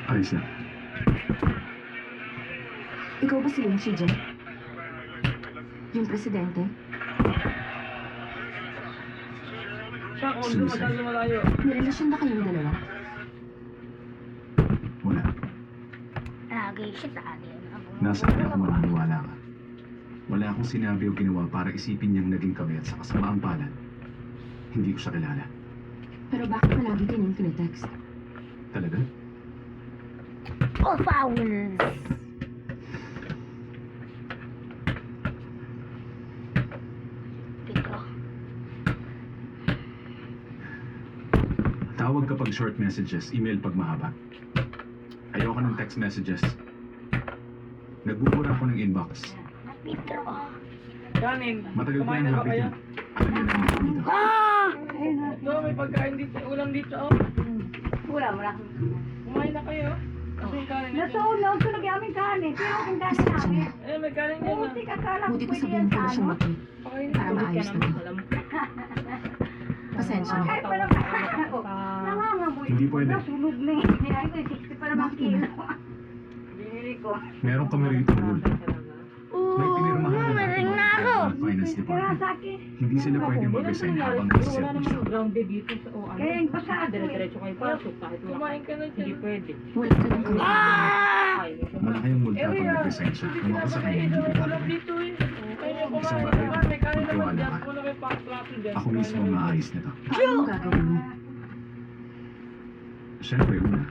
Ayos na. Ikaw ba si Yung CJ? Yung presidente? Siya, kung Susan. masyado malayo. May relasyon ba kayong dalawa? Wala. Lagi siya sa akin. Nasa akin ako maniniwala ka. Wala akong sinabi o ginawa para isipin niyang naging kami at sa kasamaang palad. Hindi ko siya kilala. Pero bakit palagi kanyang tinetext? Talaga? Oh, foul! Pito. Tawag kapag short messages, email pag mahaba. Ayoko ng text messages. Nagbubura ako ng inbox. Pito. Kanin. Matagal ko Kumain yung na ba habit kayo? yan. Alam niyo naman ako dito. Ah! No, may pagkain dito. Ulam dito. Oh. Wala. Kumain na kayo. Kasi yung kanin nito. Nasa ulo, tulog yung kanin. Pero kung kanin namin, Eh, may kanin dyan na. buti ka kala Buti ko pwede sabihin yan ko sa na siyang ano. maki. Pakainin Para ko. maayos na to. Pasensya na. Ay, parang nangangamoy. Hindi pwede. Nasunog na yun. Ay, ko, 60 pa naman Bakit kilo. Binili ko. Meron kami rito rule. May pinirmahan na Maring na ako! ng finance Kaya department. sa akin, Hindi sila pwedeng mag-resign habang nasa Wala naman servisyo. yung grounded dito sa o ano. kaya yung pasado eh. Dire-diretso kayo pasok kahit wala. Kumain ka na Hindi dyan. pwede. Wala ka ng kami. Ah! Malaki yung multa pag nag-resign siya. Kung ako sa kanya, hindi ko Ulam gagawin. dito eh. Kaya Isang kumain bagay. ka. May kanin naman Magtiwala dyan. ka. Wala may plato dyan. Ako mismo ang maayos nito. Paano mo gagawin mo? Siyempre, una.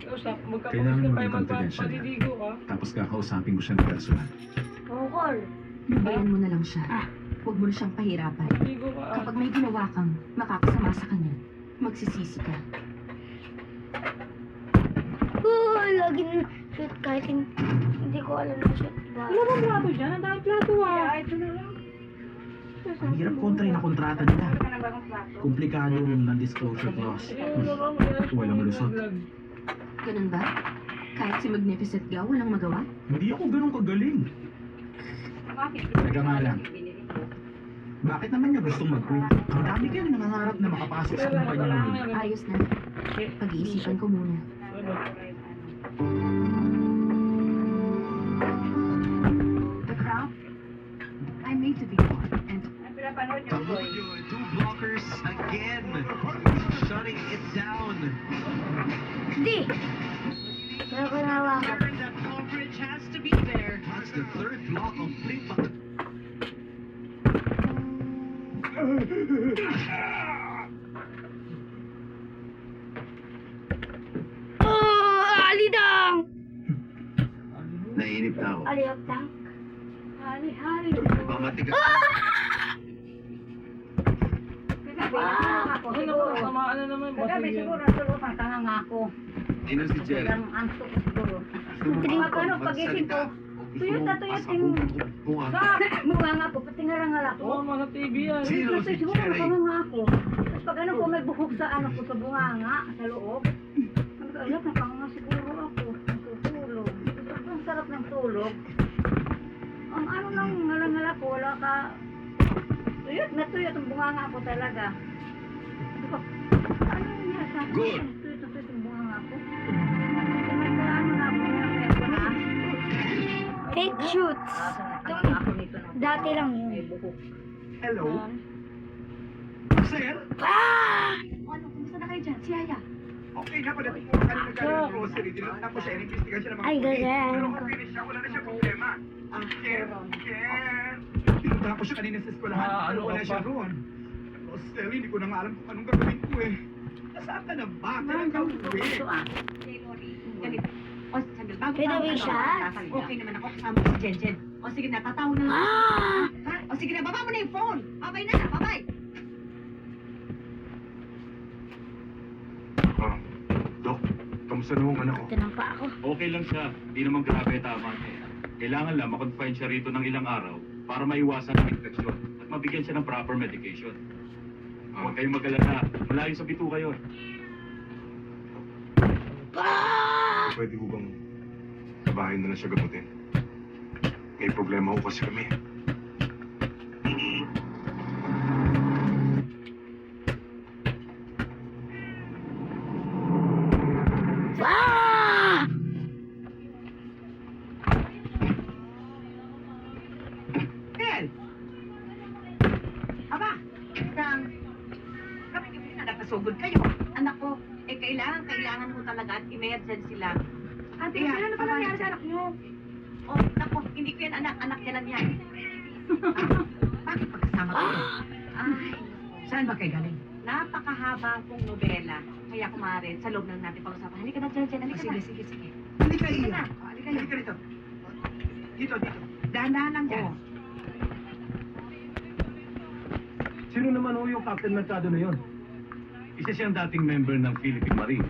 Usap, magkapagod Kailangan ka mo pa ng confidential. magpapaliligo ka. Tapos kakausapin ko siya ng personal. Bukol. Lubayan mo na lang siya. Huwag mo na siyang pahirapan. Ligo ka. Kapag may ginawa kang makakasama sa kanya, magsisisi ka. Lagi na shoot kahit hindi ko alam na shoot ba. Wala bang plato dyan? Ang dami plato ah. Kaya ito na lang. Ang hirap kontra na kontrata nila. Ito ka ng bagong plato. Komplikado yung non-disclosure clause. Walang lusot. Ganun ba? Kahit si Magnificent Gaw, walang magawa? Hindi ako ganun kagaling. Bakit? Teka nga lang. Bakit naman niya gustong mag-quit? Ang dami kayong nangangarap na makapasok sa kumpanya niyo. Ayos na. Pag-iisipan ko muna. The Crown? I'm made to be one. And ang pinapanood niyo, boy. Two blockers again, shutting it down. Hindi! Pero ko nawakan. That coverage has to be there. That's the third block of Flip. Oh! Alidang! Nainip na ako. Aliyot lang. Hari-hari. Baka matigas. Kagabi, natulog ako. Ay, naku, Siguro. tamaan na naman. Kagabi, Basag yan. siguro natulog ang tanga nga ako. Sino si Jerry? Ang antok ko siguro. Pag ano, pag-isip ko, tuyot na tuyot yung... Sa mukha nga ako, pati ngarangal ako. Oo, mga TV yan. Sino Kasi si siguro Jerry? nakanganga ako. Tapos pag ano ko, may buhok sa ano ko, sa bunganga, sa loob. Sabi ko, alam, nakanganga siguro ako. Natutulog. Tapos ang sarap ng tulog. Ang ano lang, ngalangal ako, wala ka... Tuyot na tuyot, ang bunganga ako talaga. Sabi ko, ano niya sa akin? Good. Tuyot na tuyot ang bunganga ako. Ano na ako niya, meron na. Fake shoots. Nakanganga ako nito. Dati lang yun. Hello? Sir? Ah! Ano, kumusta na kayo dyan? Si Aya. Okay na pala. Kanina galing grocery. Tinatapos ko siya. In-investigan siya ng mga Ay, pulis. galing. Pero kung finish siya, wala na siya problema. Ken! Tinatapos siya kanina sa eskwelahan. Ah, Pero ano wala ka siya pa? roon. Rosel, hindi ko na nga alam kung anong gagawin ko eh. Nasaan ka na ba? Kailan ka uwi? Pwede ba siya? Okay naman ako kasama si Jenjen. O sige na, tatawa na lang. Ah! Ha? O sige na, baba mo na yung phone. Babay na, babay. Dok, kamusta nung anak ko? Tinampa ako. Okay lang siya. Hindi naman grabe, tama niya. Kailangan lang makonfine siya rito ng ilang araw para maiwasan ang infeksyon at mabigyan siya ng proper medication. Huwag kayong mag-alala. Malayo sa bituka yun. Ah! Pwede ko bang sa bahay na lang siya gamutin? May problema ko kasi kami. Ah! magkasugod kayo. Anak ko, kailangan mo talaga at emergency lang. Ate, Kaya, ano pa nangyari sa anak niyo? Oh, naku, hindi ko yan anak niya lang yan. Bakit magkasama kayo? Ay, Saan ba kayo galing? napakahaba kong nobela. Kaya kumarin, sa loob ng natin pag-usapan. Halika na, Jen, halika na. Sige. Halika Halika iyo. na. Halika Halika rito. Dito. Dahan-dahan lang dyan. Sino naman ho yung Captain Mercado na yun? Isa siyang dating member ng Philippine Marines.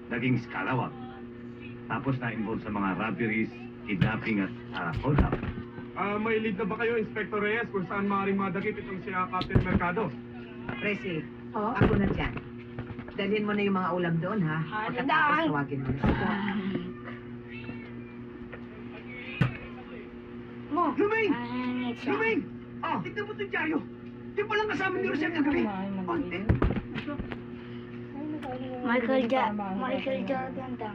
Naging skalawag. Tapos na-involve sa mga robberies, kidnapping at hold-up. May lead na ba kayo, Inspector Reyes, kung saan maaaring madakip itong si Captain Mercado? Presi, Oh? ako na dyan. Dalhin mo na yung mga ulam doon, ha? Pagkatapos tawagin mo na. Mo. Luming! Pangit siya. Luming! Oh, tignan mo itong dyaryo. Di pa lang kasama ni Rosel kagabi. Konti. Michael Jordan daw.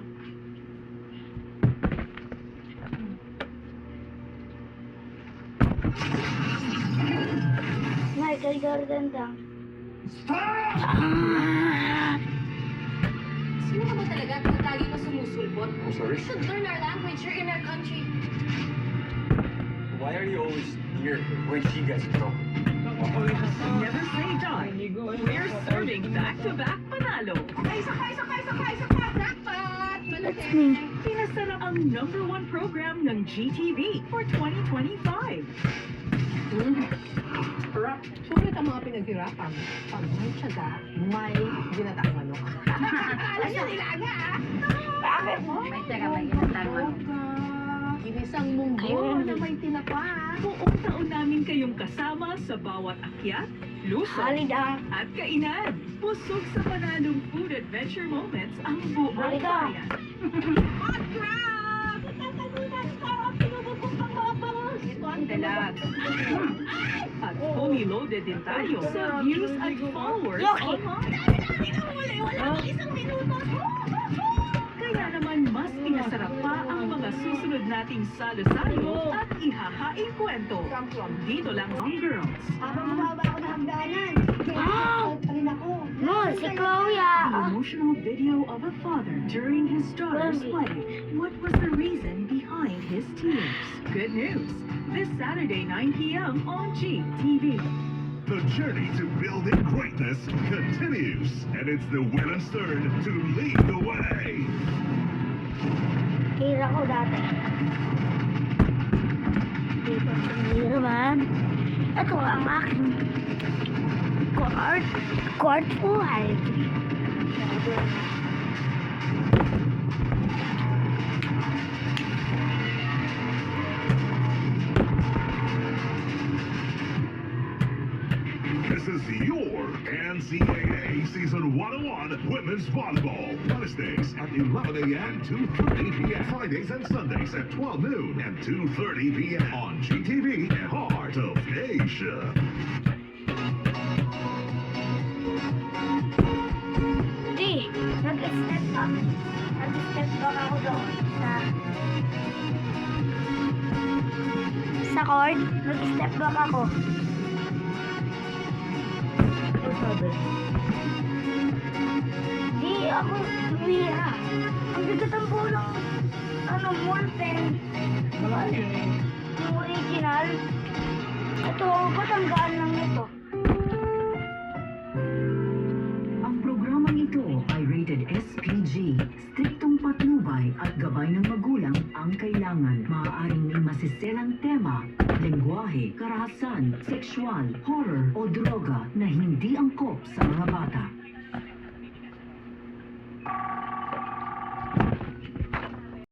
Michael Jordan daw. Sino ka ba talaga? Kung lagi ka sumusulpot? Oh, sorry? We should learn our language. You're in our country. Why are you always here when she gets in trouble? Never say die. We're serving back-to-back panalo. That's me. Pinasarap ang #1 program ng GTV for 2025. Sulit ang mga pinaghirapan. Pag may tiyaga, may ginataang manok. Alam niyo nila nga. May tira, may ginatang. Ginisang munggo Ayun. na may tinapa. Buong taon namin kayong kasama sa bawat akyat, lusot, Halida. at kainan. Busog sa panalong food adventure moments ang buong Halika. bayan. Ito ang dalag. At fully loaded din tayo sa views at followers Yoki. online. Kaya naman mas pinasarap pa ang mga susunod nating salo-salo at ihahaing kwento. Dito lang ang girls. Habang bumaba ako ng hagdanan. No, si Chloe The emotional video of a father during his daughter's wedding. What was the reason behind his tears? Good news. This Saturday, 9 p.m. on GTV. The journey to building greatness continues, and it's the women's turn to lead the way. Hira ko dati. Dito sa hira man. Ito ang aking quart buhay. This is your NCAA Season 101 Women's Volleyball. Wednesdays at 11 a.m. to 2:30 p.m. Fridays and Sundays at 12 noon and 2:30 p.m. on GTV and Heart of Asia. Di, nag-step back. Nag-step back ako doon sa court. Nag-step back ako. Di ako tumira. Ang bigat ang bulang ballpen. Yung original. Ito, patanggaan lang ito. Ang programang ito ay rated SPG. Striktong patnubay at gabay ng magulang ang kailangan. Maaaring may masiselang tema, lengguwahe, karahasan, sexual, horror o droga na hindi angkop sa mga bata.